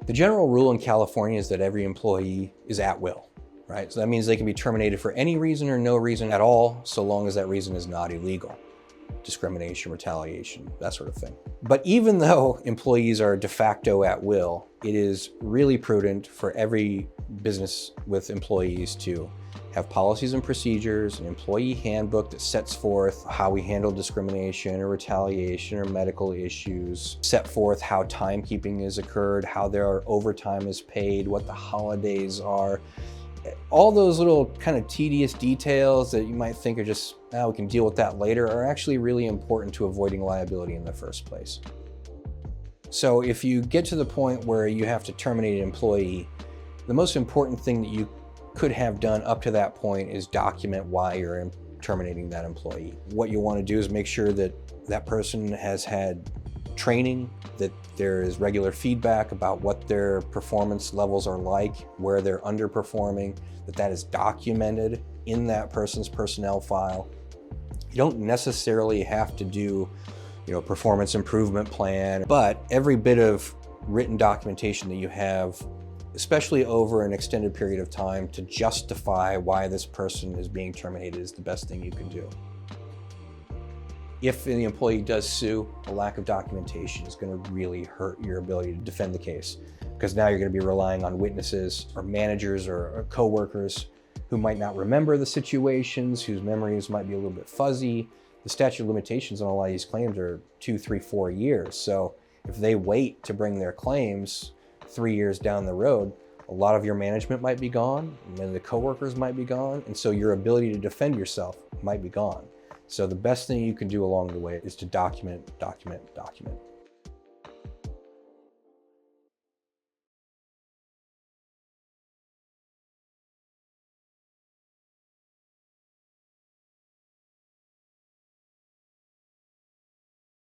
The general rule in California is that every employee is at will, right? So that means they can be terminated for any reason or no reason at all, so long as that reason is not illegal. Discrimination, retaliation, that sort of thing. But even though employees are de facto at will, it is really prudent for every business with employees to have policies and procedures, an employee handbook that sets forth how we handle discrimination or retaliation or medical issues, set forth how timekeeping has occurred, how their overtime is paid, what the holidays are. All those little kind of tedious details that you might think are just, we can deal with that later, are actually really important to avoiding liability in the first place. So if you get to the point where you have to terminate an employee, the most important thing that you could have done up to that point is document why you're terminating that employee. What you want to do is make sure that that person has had training, that there is regular feedback about what their performance levels are like, where they're underperforming, that is documented in that person's personnel file. You don't necessarily have to do, performance improvement plan, but every bit of written documentation that you have, especially over an extended period of time, to justify why this person is being terminated is the best thing you can do. If the employee does sue, a lack of documentation is going to really hurt your ability to defend the case, because now you're going to be relying on witnesses or managers or coworkers who might not remember the situations, whose memories might be a little bit fuzzy. The statute of limitations on a lot of these claims are 2, 3, 4 years. So if they wait to bring their claims 3 years down the road, a lot of your management might be gone, and the coworkers might be gone, and so your ability to defend yourself might be gone. So the best thing you can do along the way is to document, document, document.